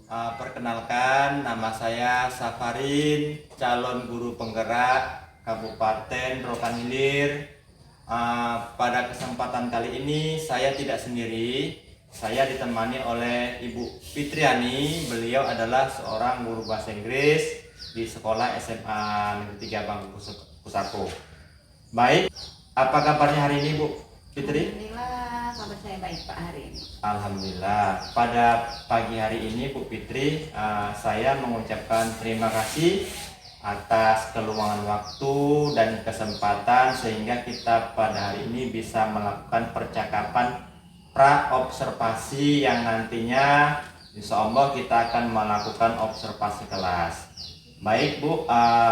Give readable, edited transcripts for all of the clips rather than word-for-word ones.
Perkenalkan, nama saya Safarin, calon guru penggerak Kabupaten Rokan Hilir. Pada kesempatan kali ini saya tidak sendiri, saya ditemani oleh Ibu Fitriani. Beliau adalah seorang guru bahasa Inggris di sekolah SMA Negeri 3 Bangku Pusako. Baik, apa kabarnya hari ini Bu Fitri? Alhamdulillah, kabar saya baik Pak hari ini. Alhamdulillah. Pada pagi hari ini Bu Fitri, saya mengucapkan terima kasih atas keluangan waktu dan kesempatan sehingga kita pada hari ini bisa melakukan percakapan pra-observasi yang nantinya insya Allah kita akan melakukan observasi kelas. Baik Bu,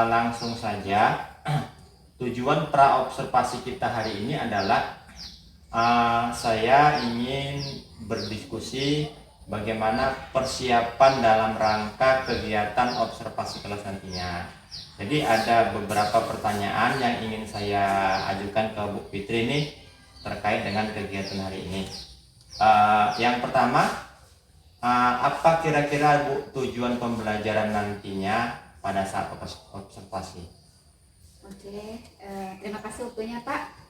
langsung saja. Tujuan pra-observasi kita hari ini adalah saya ingin berdiskusi bagaimana persiapan dalam rangka kegiatan observasi kelas nantinya. Jadi ada beberapa pertanyaan yang ingin saya ajukan ke Bu Fitri ini terkait dengan kegiatan hari ini. Yang pertama, apa kira-kira Bu tujuan pembelajaran nantinya pada saat observasi? Oke, terima kasih waktunya Pak.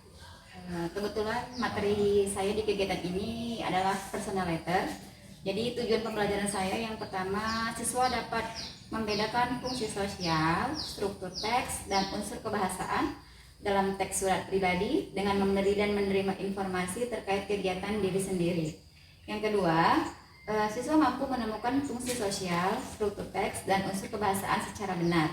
Kebetulan materi saya di kegiatan ini adalah personal letter. Jadi tujuan pembelajaran saya yang pertama, siswa dapat membedakan fungsi sosial, struktur teks, dan unsur kebahasaan dalam teks surat pribadi dengan memberi dan menerima informasi terkait kegiatan diri sendiri. Yang kedua, siswa mampu menemukan fungsi sosial, struktur teks, dan unsur kebahasaan secara benar.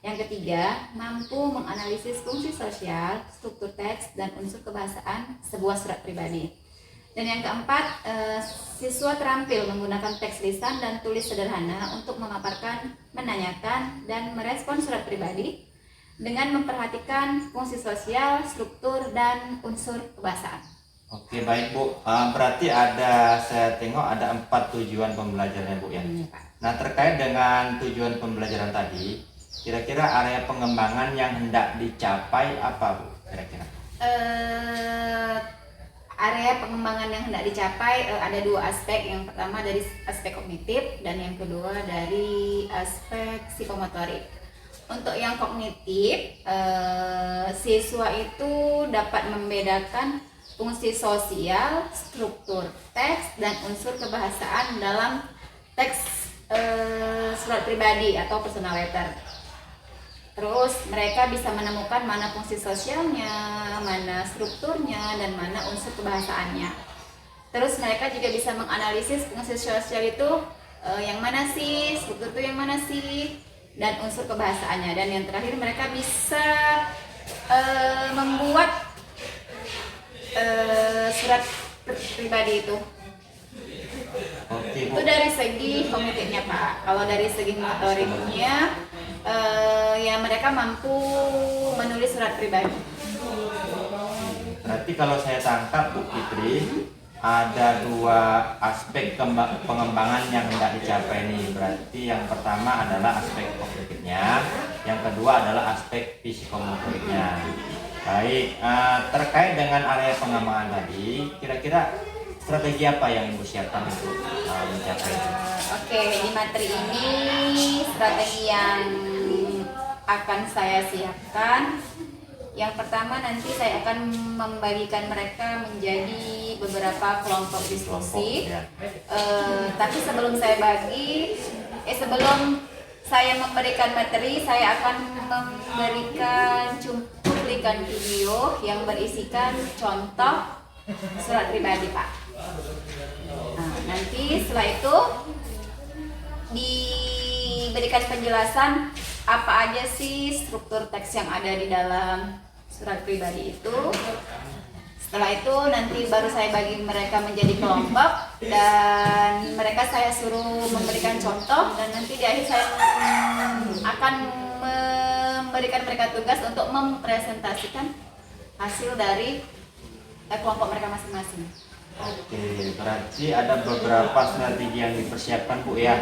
Yang ketiga, mampu menganalisis fungsi sosial, struktur teks, dan unsur kebahasaan sebuah surat pribadi. Dan yang keempat, siswa terampil menggunakan teks lisan dan tulis sederhana untuk memaparkan, menanyakan, dan merespon surat pribadi dengan memperhatikan fungsi sosial, struktur, dan unsur kebahasaan. Oke, baik Bu. Berarti saya tengok ada 4 tujuan pembelajaran Bu ya. Nah, terkait dengan tujuan pembelajaran tadi, kira-kira area pengembangan yang hendak dicapai apa Bu? Kira-kira? Area pengembangan yang hendak dicapai ada 2 aspek. Yang pertama dari aspek kognitif dan yang kedua dari aspek psikomotorik. Untuk yang kognitif, siswa itu dapat membedakan fungsi sosial, struktur teks, dan unsur kebahasaan dalam teks surat pribadi atau personal letter. Terus mereka bisa menemukan mana fungsi sosialnya, mana strukturnya, dan mana unsur kebahasaannya. Terus mereka juga bisa menganalisis fungsi sosial itu yang mana sih, struktur itu yang mana sih, dan unsur kebahasaannya. Dan yang terakhir mereka bisa membuat surat pribadi itu. Oke, Bu. Itu dari segi kognitifnya Pak. Kalau dari segi motoriknya, ya mereka mampu menulis surat pribadi. Berarti kalau saya tangkap Bu Fitri, ada 2 aspek pengembangan yang hendak dicapai ini. Berarti yang pertama adalah aspek kognitifnya, yang kedua adalah aspek psikomotoriknya. Baik, terkait dengan area pengembangan tadi, kira-kira strategi apa yang Ibu siapkan untuk mencapai itu? Oke, di materi ini strategi yang akan saya siapkan, yang pertama nanti saya akan membagikan mereka menjadi beberapa kelompok diskusi. Tapi sebelum saya memberikan materi, saya akan memberikan cuplikan video yang berisikan contoh surat pribadi Pak. Nah, nanti setelah itu diberikan penjelasan apa aja sih struktur teks yang ada di dalam surat pribadi itu. Setelah itu nanti baru saya bagi mereka menjadi kelompok dan mereka saya suruh memberikan contoh, dan nanti di akhir saya akan memberikan mereka tugas untuk mempresentasikan hasil dari kelompok mereka masing-masing. Oke, berarti ada beberapa strategi yang dipersiapkan Bu ya.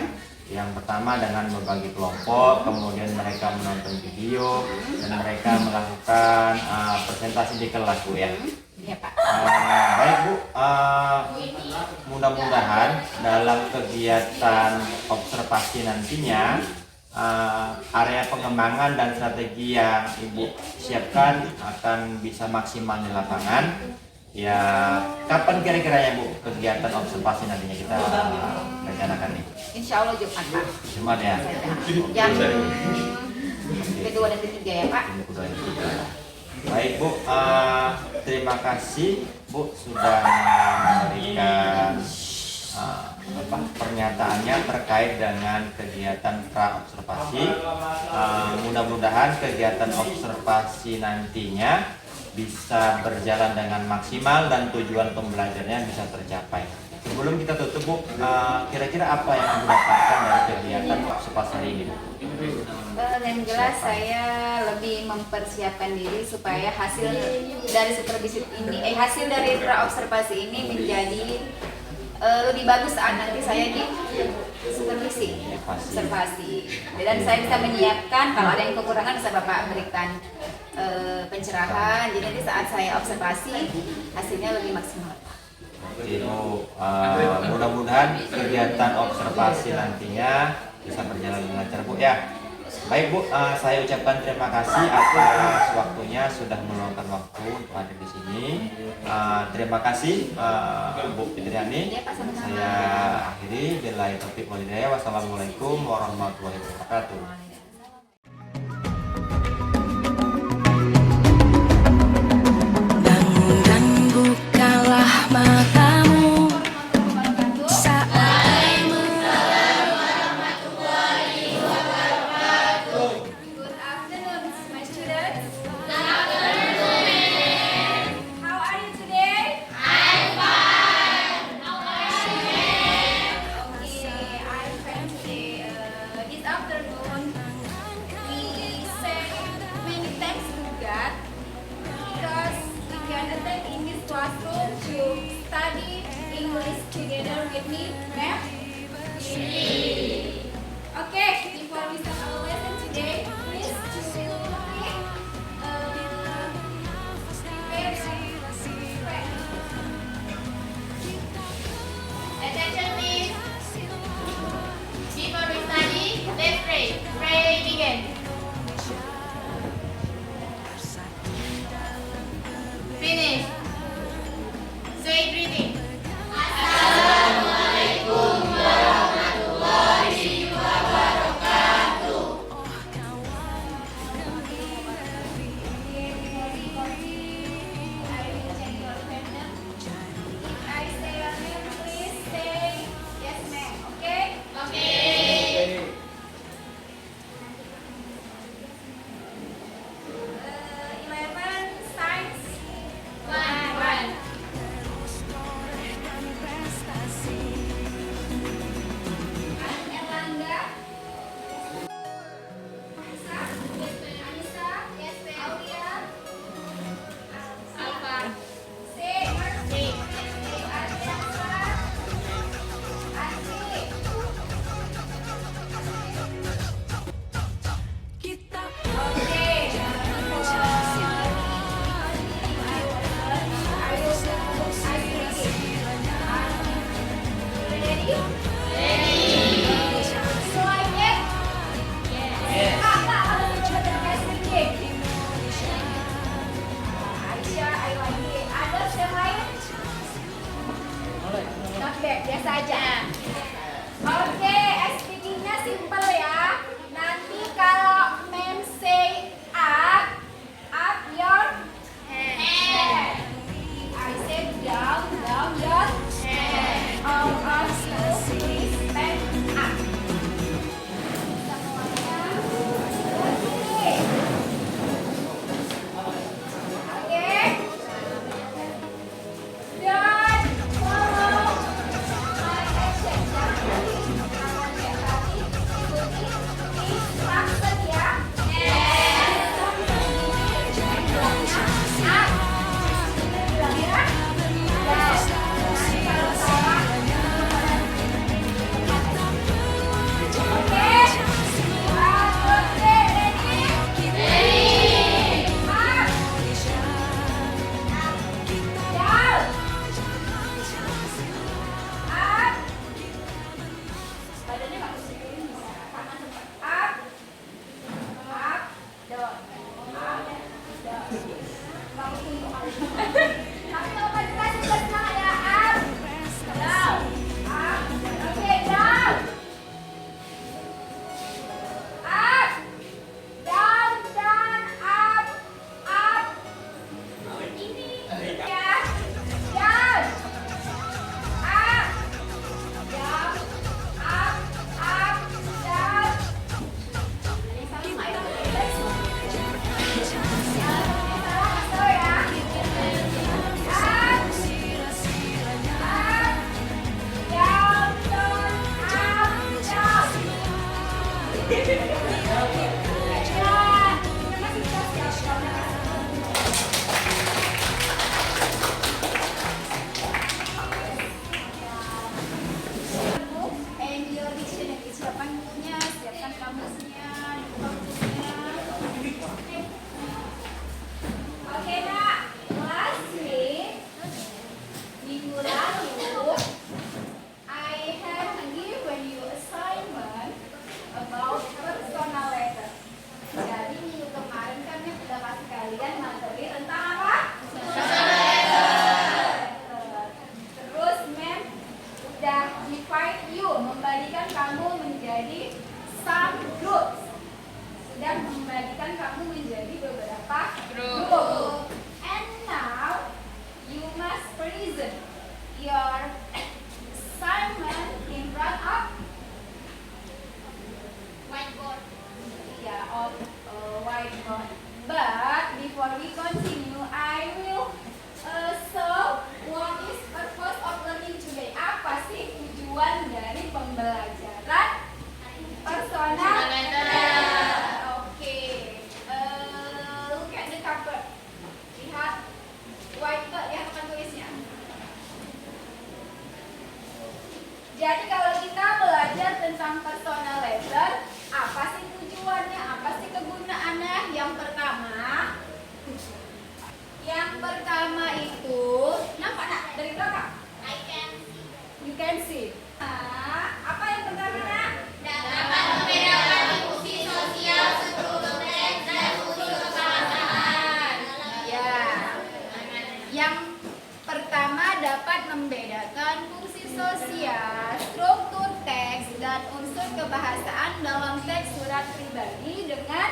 Yang pertama dengan membagi kelompok, kemudian mereka menonton video dan mereka melakukan presentasi di kelas Bu ya. Ya Pak. Baik Bu, mudah-mudahan dalam kegiatan observasi nantinya area pengembangan dan strategi yang Ibu siapkan akan bisa maksimal di lapangan. Ya, kapan kira-kiranya Bu kegiatan observasi nantinya kita rencanakan nih? Insya Allah Jumat Pak. Jumat ya? Jam kedua dan ketiga ya Pak. Baik Bu, terima kasih Bu sudah memberikan pernyataannya terkait dengan kegiatan pra-observasi. Mudah-mudahan kegiatan observasi nantinya bisa berjalan dengan maksimal dan tujuan pembelajarannya bisa tercapai. Sebelum kita tutup Bu, kira-kira apa yang Ibu dapatkan dari kegiatan observasi hari ini Bu? Yang jelas saya lebih mempersiapkan diri supaya hasil dari supervisi ini, hasil dari pra-observasi ini menjadi lebih bagus saat nanti saya di supervisi observasi. Dan saya bisa menyiapkan kalau ada yang kekurangan bisa Bapak berikan pencerahan. Jadi nanti saat saya observasi hasilnya lebih maksimal. Oke Bu, mudah-mudahan kegiatan observasi nantinya bisa berjalan dengan lancar Bu ya. Baik Bu, saya ucapkan terima kasih atas waktunya sudah meluangkan waktu untuk hadir di sini. Terima kasih Bu Fitriani. Saya akhiri. Billahi taufiq wal hidayah. Wassalamualaikum warahmatullahi wabarakatuh. Bangun bukalah matamu saat Good afternoon, my students. How are you today? I'm fine. Okay, I'm fine today. This afternoon, we say many thanks to God because we can attend in this classroom to study English together with me, ma'am. Okay, before we start our lesson today, please Attention please. Before we study, let's pray. Pray begin. Finish. Say greeting. I say your name, please say yes, ma'am. Okay? Okay. 11 science. One. Erlangga. Anissa. Aulia. Alpha. C. Mercy. Ardiansa. Asih. Okay. Semuanya? Kakak harus coba sedikit. Aisyah, ayo lagi. Ada yang lain? Oke, biasa aja. Oke, speaking-nya simple ya. Nanti kalau mem say up your head. I say down your head. All of you please stand up. Semuanya. Oke. Don't follow my present your assignment in front of Whiteboard. of whiteboard. But before we continue, I will show what is purpose of learning today. Apa sih tujuan dari pembelajaran personal letter? Oke. Look at the cover. Lihat whiteboard, lihat papan tulisnya. Jadi kalau kita belajar tentang personal letter, apa sih tujuannya? Apa sih kegunaannya? Yang pertama itu, nampak nak dari belakang? I can You can see. Apa yang pertama nak? dapat membedakan fungsi sosial, struktur teks, dan unsur kebahasaan. Ya. Yang pertama dapat membedakan fungsi sosial, struktur teks, dan unsur kebahasaan dalam teks surat pribadi dengan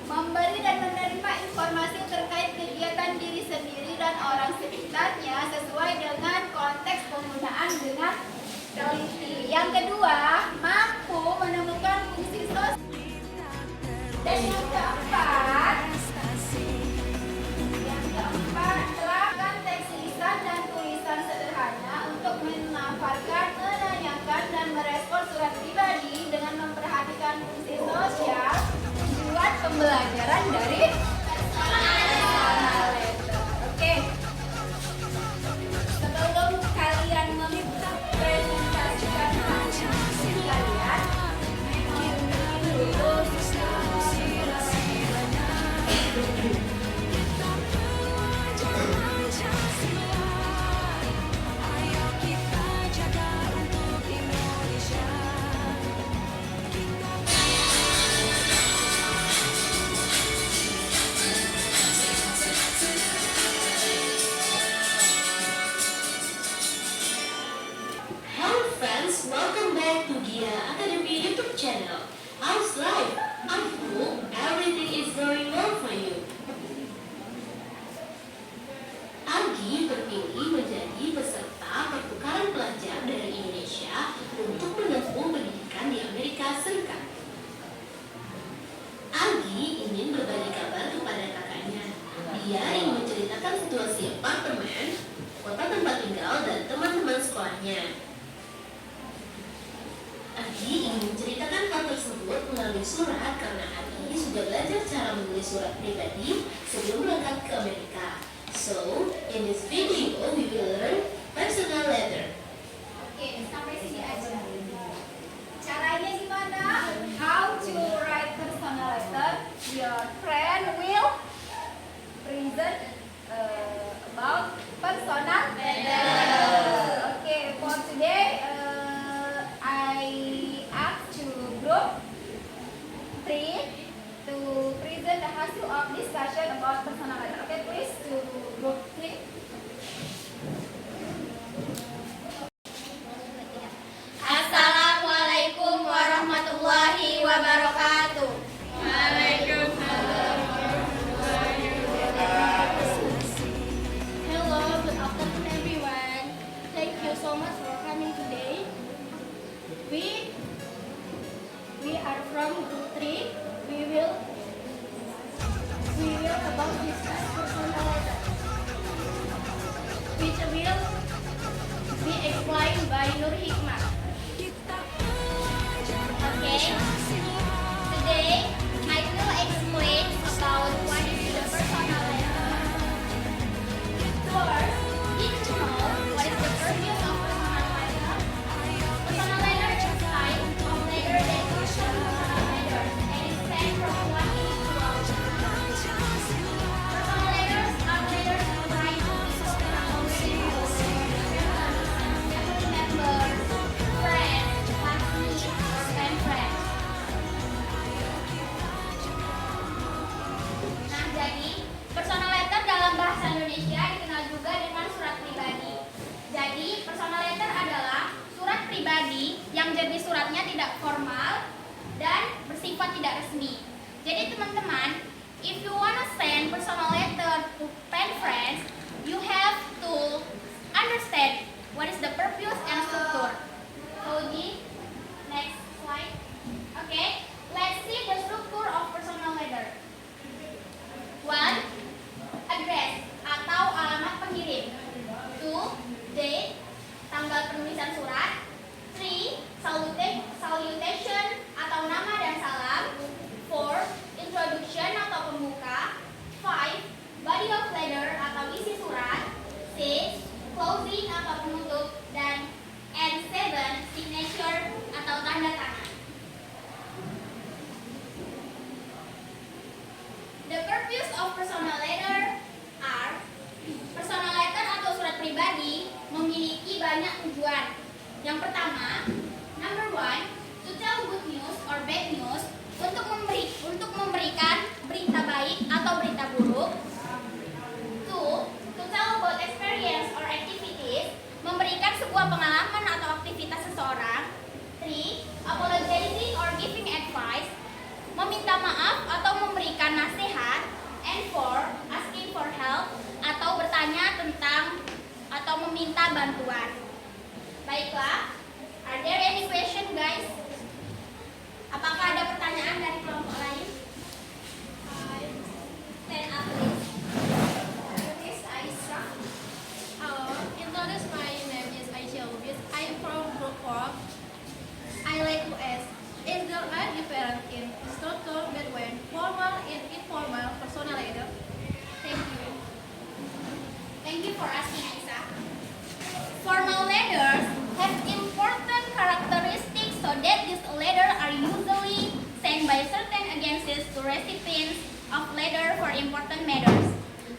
memberi dan menerima informasi terkait kegiatan diri sendiri dan orang sekitarnya sesuai dengan konteks penggunaan dengan teliti. Yang kedua, mampu menemukan fungsi sosial. Dan yang keempat, terapkan teks lisan dan tulisan sederhana untuk memaparkan, menanyakan, dan merespon surat pribadi dengan memperhatikan fungsi sosial. Tujuan pembelajaran dari personal letter. Oke. Sebelum kalian mempresentasikan hasil kalian, dulu Hello friends, welcome back to Gia Academy YouTube channel. How's life? I hope everything is going well for you. Agi terpilih menjadi peserta pertukaran pelajar dari Indonesia untuk menempuh pendidikan di Amerika Serikat. Agi ingin berbagi kabar kepada kakaknya. Dia ingin menceritakan situasi apartemen, kota tempat tinggal, dan teman-teman sekolahnya. Agi ingin menceritakan hal tersebut melalui surat karena Agi sudah belajar cara menulis surat pribadi sebelum berangkat ke Amerika. So, in this video, we will learn personal letter. Oke, sampai sini aja. Caranya gimana? How to write personal letter? Your friend will present about personal letter. Okay, for today, I ask to group 3 to present the hasil of discussion about personal letter. Okay, please to group 3. Assalamualaikum warahmatullahi wabarakatuh. Hello, good afternoon everyone. Thank you so much for coming today. We are from group 3. We will about discuss personal letter, which will be explained by Nur Hikmah. Okay. Today, I will explain about what is the personal letter. First, we need to know what is the purpose of personal letter. Personal letter is a type of letter that is personal letter and is sent from one individual. Personal letters are letters written to people from individuals, family members, friends, classmates, or band friends. Yang pertama, number one, to tell good news or bad news, untuk memberikan berita baik atau berita buruk. Two, to tell about experience or activities, memberikan sebuah pengalaman atau aktivitas seseorang. Three, apologizing or giving advice, meminta maaf atau memberikan nasihat. And four, asking for help, atau bertanya tentang atau meminta bantuan. Baiklah, are there any question guys? Apakah ada pertanyaan dari kelompok lain? Stand up please. This Aisyah. Introduce, my name is Aisyah Lubis. I'm from Group 4. I like to ask, is there a difference in structure between formal and informal personal letter? Thank you. Thank you for asking, Aisyah. Formal letters have important characteristics so that these letters are usually sent by certain agencies to recipients of letter for important matters.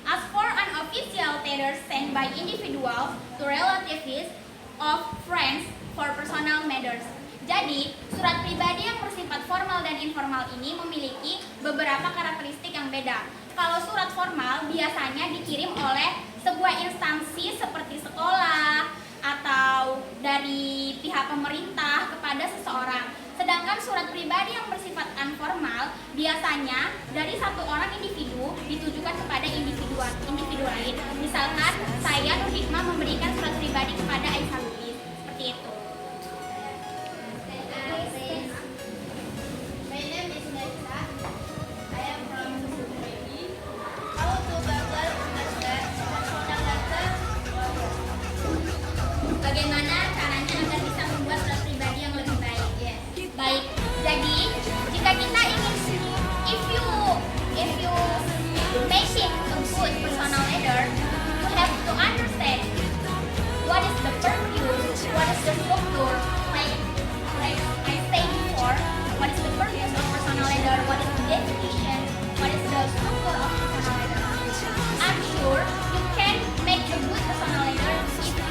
As for unofficial letters sent by individuals to relatives of friends for personal matters. Jadi, surat pribadi yang bersifat formal dan informal ini memiliki beberapa karakteristik yang beda. Kalau surat formal biasanya dikirim oleh sebuah instansi seperti sekolah atau dari pihak pemerintah kepada seseorang. Sedangkan surat pribadi yang bersifat informal biasanya dari satu orang individu ditujukan kepada individu lain. Misalkan saya Nur Hikmah memberikan surat pribadi kepada Aisyah Lubis. Seperti itu. My name is Naisa. I am from Susukredi. How to better understand personal letter? Bagaimana caranya agar bisa membuat surat pribadi yang lebih baik? Baik. Jadi, jika kita ingin if you make it a good personal letter, you have to understand what is the purpose, what is the structure, like I said before, what is the purpose of personal letter, what is the definition, what is the structure of personal letter. I'm sure you can make a good personal letter if you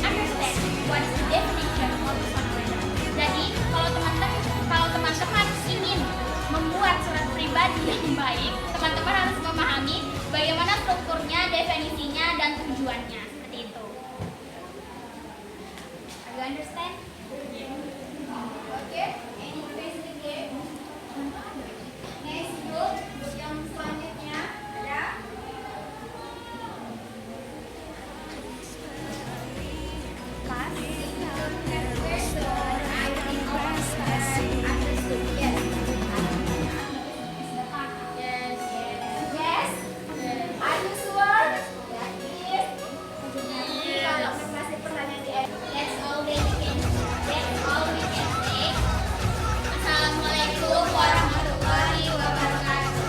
understand what is the definition of personal letter. Jadi, kalau teman-teman ingin membuat surat pribadi yang baik, teman-teman harus memahami bagaimana strukturnya, definisinya, dan tujuannya. Seperti itu. Are you understand? Okay. Any question again? Next group yang selanjutnya ada Assalamualaikum warahmatullahi wabarakatuh.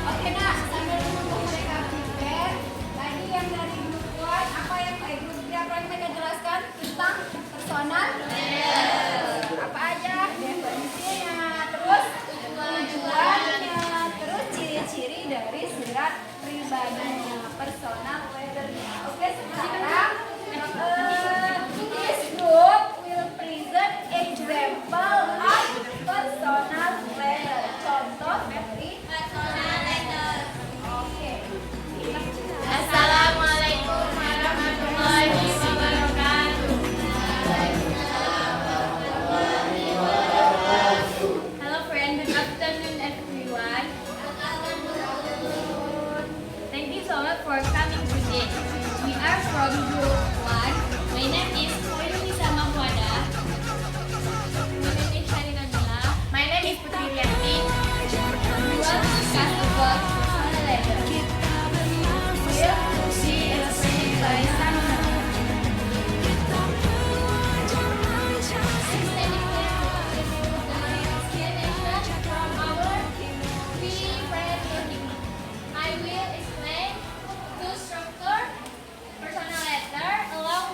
Oke nak, sambil menunggu mereka prepare, tadi yang dari grup one, apa yang grup berapa yang mereka jelaskan tentang personal? Apa aja? Definisinya, terus tujuannya, terus ciri-ciri dari surat pribadinya, personal letternya. Oke, sekarang this group will present example of personal letter. Contoh dari personal letter. Oke. Assalamualaikum warahmatullahi wabarakatuh. Hello friend, good afternoon everyone. Thank you so much for coming today. We are from group 1. My name is Hoirunisa Mahwada. My name is Sharina Nila. My name is Putri Rianti. We will discuss about personal letter. We'll see illustrated by Sana. I will explain two structure personal letter along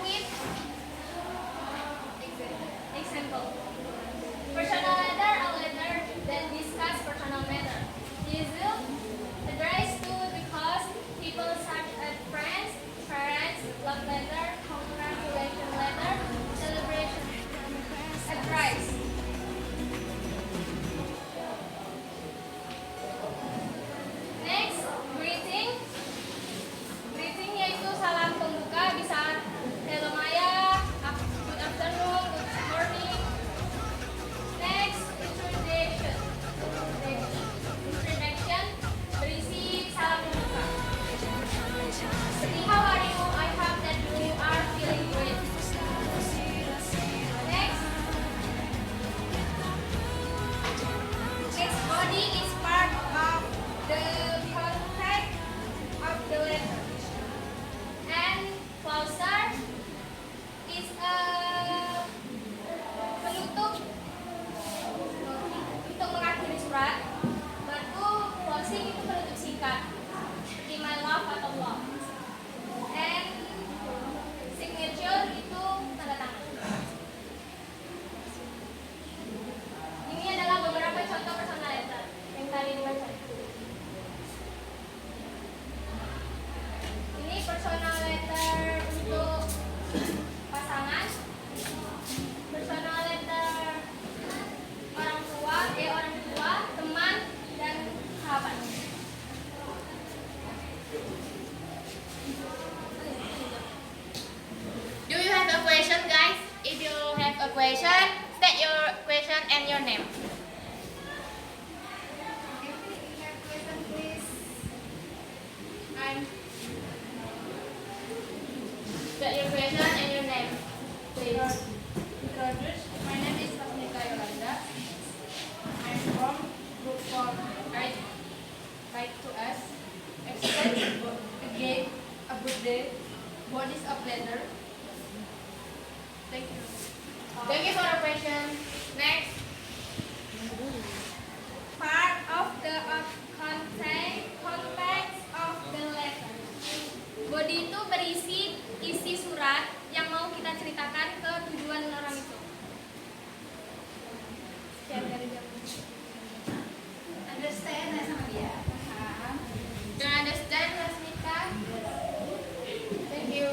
and your name. I'm State your question and your name, please. Introduce. My name is Sapnika Yolanda. I'm from Group 4. I'd like to ask, explain again about the bodies of letter. Thank you. Thank you for the question. Next. Part of the context of the letter. Body itu berisi isi surat yang mau kita ceritakan ke tujuan orang itu. Sekian dari jawaban. Understand ya sama dia. Paham. Do you understand, Rasmita? Thank you.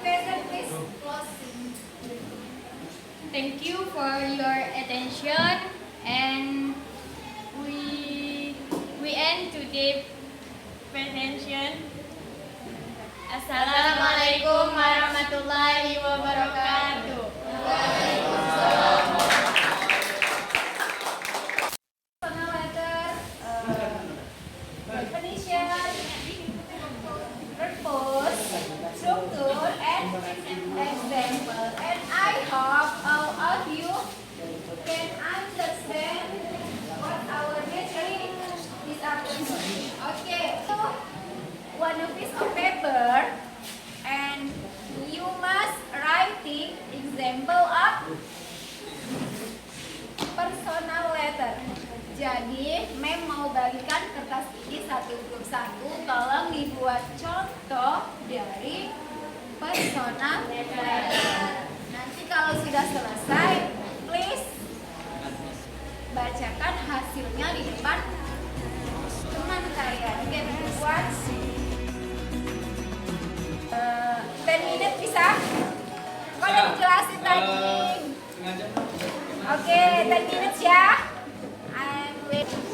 Present please. Closing. Thank you for your attention, and we end today's presentation. Assalamualaikum warahmatullahi wabarakatuh. Personal letter. Definition. Purpose. Structure and example. And I hope all of you can understand what our measuring this afternoon. Okay, so one piece of paper and you must writing example of personal letter. Jadi, Mem mau bagikan kertas ini satu persatu. Tolong dibuat contoh dari personal letter. Nanti kalau sudah selesai, please bacakan hasilnya di depan teman kalian. Oke, buat 10 minutes bisa? Kok udah dijelasin tadi? Oke, 10 minutes ya. I'm waiting.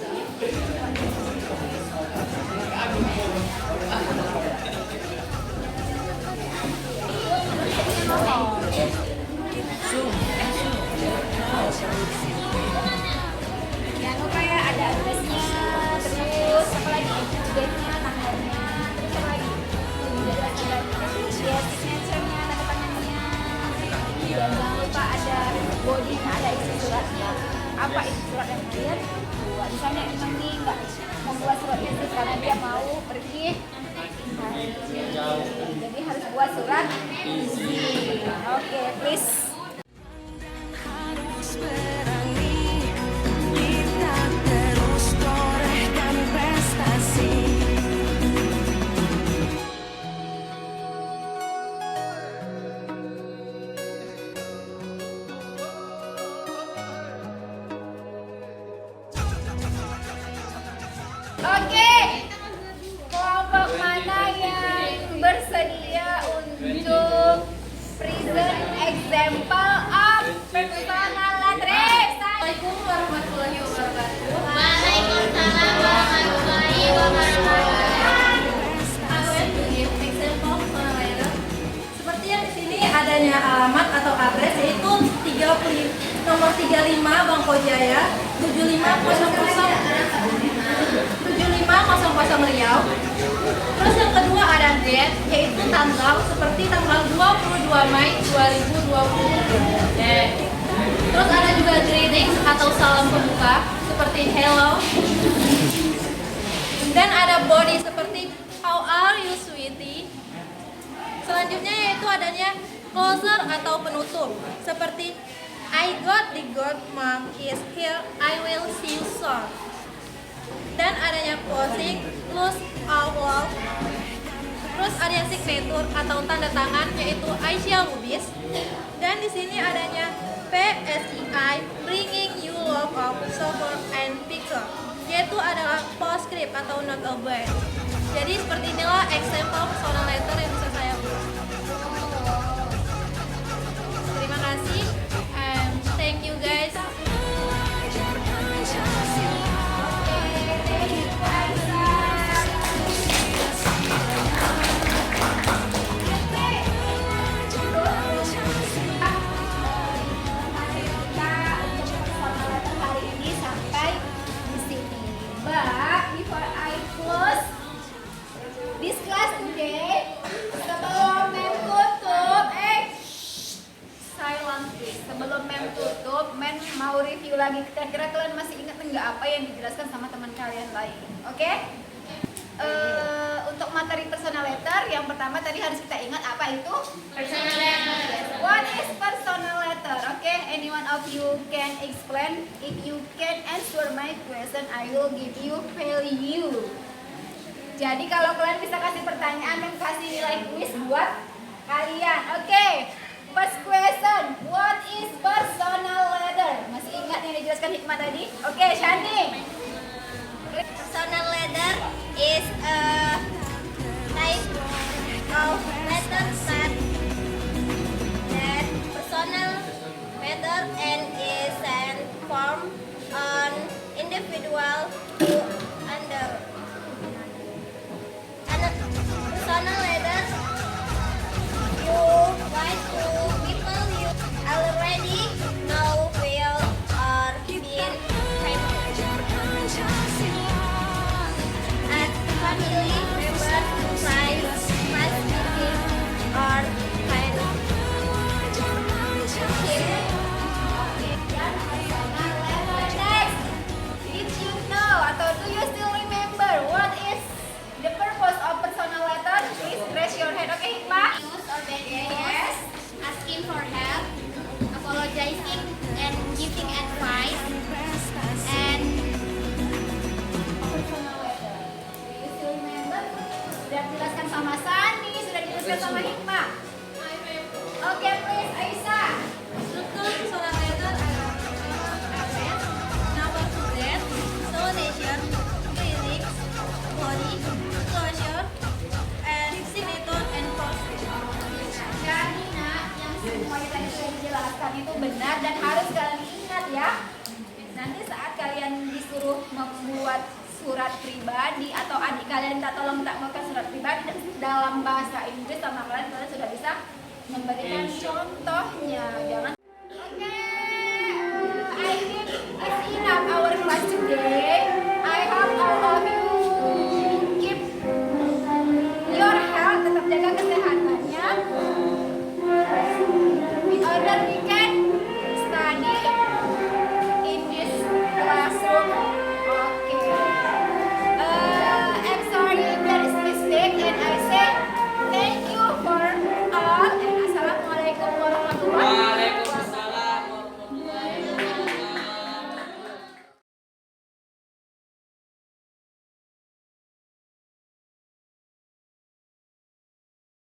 Jangan lupa ya, ada addressnya, terus apa lagi? Date-nya, tanggalnya, terus apa lagi? Ya, signature-nya, tanda tangannya. Dan jangan lupa ada body-nya, ada isi suratnya. Apa isi surat yang kalian buat? Misalnya Imam nih nggak membuat surat itu karena dia mau pergi haji. Jadi harus buat surat izin. Oke, please. Harus berangi, kita terus torehkan prestasi. Oke, kelompok mana yang bersedia untuk present example of personal letter? Assalamualaikum warahmatullahi wabarakatuh. Waalaikumsalam warahmatullahi wabarakatuh. I will to give example of personal letter. Seperti yang di sini adanya alamat atau address yaitu nomor 35 Bangko Jaya 7500 Riau. Terus yang kedua ada date yaitu tanggal seperti tanggal 22 Mei 2020. Terus ada juga greetings atau salam pembuka seperti hello. Dan ada body seperti how are you sweetie. Selanjutnya yaitu adanya closer atau penutup seperti I got the godmom is here, I will see you soon. Dan adanya closing, close awal. Terus ada signature atau tanda tangan yaitu Aisyah Lubis. Dan di sini adanya PSEI, bringing you love of support and picture, yaitu adalah postscript atau not above. Jadi seperti inilah example personal letter yang bisa saya buat. Terima kasih and thank you guys. Kita this class today, sebelum Mem tutup, silent please. Sebelum Mem tutup, Mem mau review lagi. Kira-kira kalian masih ingat enggak apa yang dijelaskan sama teman kalian lain? Oke? Untuk materi personal letter, yang pertama tadi harus kita ingat apa itu? Personal letter. What is personal letter? Okay, any one of you can explain. If you can answer my question, I will give you value. Jadi kalau kalian bisa kasih pertanyaan dan kasih nilai quiz buat kalian. Oke, first question. What is personal letter? Masih ingat yang dijelaskan Hikmah tadi? Oke, Shani. Personal letter is a type of letter that personal letter and is sent from an individual to another. Personal letter you write to people you already know will or been friends and family members, friends, or friends. Next, did you know atau do you still remember what is the purpose of personal letter? Please raise your hand. Okay, Hikmah? News or bad news, Yes. asking for help, apologizing and giving advice, and Personal letter. Do you still remember? Sudah dijelaskan sama Sani, sudah dijelaskan sama Hikmah. Oke, please, Aisyah. Struktur personal letter adalah address, number to date, donation, lyrics, body, closure, and signature and postscript. Jadi nak, yang semuanya tadi sudah dijelaskan itu benar dan harus kalian ingat ya. Nanti saat kalian disuruh membuat surat pribadi atau adik kalian minta tolong minta buatkan surat pribadi dalam bahasa Inggris sama kalian, kalian sudah bisa memberikan contohnya. Jangan. I think it's enough our class today.